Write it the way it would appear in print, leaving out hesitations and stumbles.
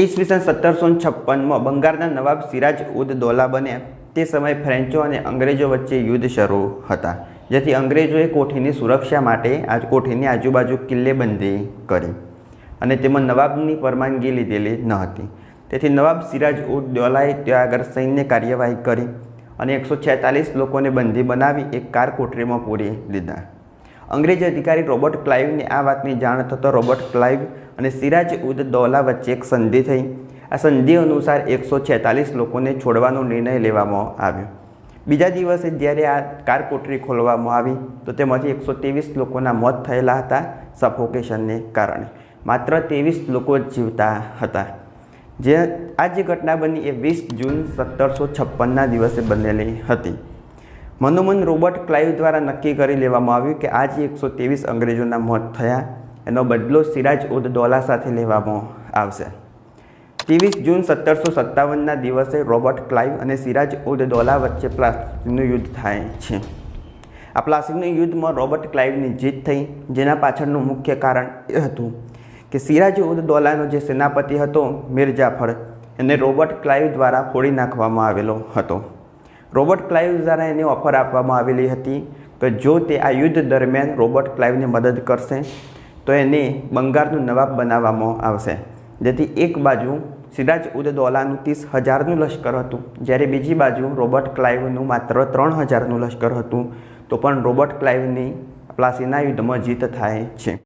ઈસવીસન 1756 બંગાળના નવાબ સિરાજ ઉદ દૌલા બન્યા તે સમયે ફ્રેન્ચો અને અંગ્રેજો વચ્ચે યુદ્ધ શરૂ હતા, જેથી અંગ્રેજોએ કોઠીની સુરક્ષા માટે કોઠીની આજુબાજુ કિલ્લેબંધી કરી અને તેમાં નવાબની પરવાનગી લીધેલી ન હતી. તેથી નવાબ સિરાજ ઉદ દૌલાએ ત્યાં આગળ સૈન્ય કાર્યવાહી કરી અને 146 લોકોને બંદી બનાવી એક કાર કોઠરીમાં પૂરી દીધા. અંગ્રેજ અધિકારી રોબર્ટ ક્લાઇવને આ વાતની જાણ થતાં રોબર્ટ ક્લાઇવ અને સિરાજ ઉદ દૌલા વચ્ચે એક સંધિ થઈ. આ સંધિ અનુસાર 146 લોકોને છોડવાનો નિર્ણય લેવામાં આવ્યો. બીજા દિવસે જ્યારે આ કાર કોઠરી ખોલવામાં આવી તો તેમાંથી 123 લોકોના મોત થયેલા હતા સફોકેશનને કારણે. માત્ર 23 લોકો જીવતા હતા. આ જે ઘટના બની એ 20 જૂન 1756ના દિવસે બનેલી હતી. મનોમન રોબર્ટ ક્લાઇવ દ્વારા નક્કી કરી લેવામાં આવ્યું કે આ જે 123 અંગ્રેજોના મોત થયા એનો બદલો સિરાજ ઉદ દૌલા સાથે લેવામાં આવશે. 23 જૂન 1757ના દિવસે રોબર્ટ ક્લાઇવ અને સિરાજ ઉદ દૌલા વચ્ચે પ્લાસીનું યુદ્ધ થાય છે. આ પ્લાસીના યુદ્ધમાં રોબર્ટ ક્લાઇવની જીત થઈ, જેના પાછળનું મુખ્ય કારણ એ હતું કે સિરાજ ઉદ દૌલાનો જે સેનાપતિ હતો મીર જાફર એને રોબર્ટ ક્લાઇવ દ્વારા ફોડી નાખવામાં આવેલો હતો. રોબર્ટ ક્લાઇવ દ્વારા એને ઓફર આપવામાં આવેલી હતી કે જો તે આ યુદ્ધ દરમિયાન રોબર્ટ ક્લાઇવને મદદ કરશે તો એને બંગાળનું નવાબ બનાવવામાં આવશે. જેથી એક બાજુ સિરાજ ઉદ દૌલાનું 30,000નું લશ્કર હતું, જ્યારે બીજી બાજુ રોબર્ટ ક્લાઇવનું માત્ર 3,000નું લશ્કર હતું. તો પણ રોબર્ટ ક્લાઇવની પ્લાસીના યુદ્ધમાં જીત થાય છે.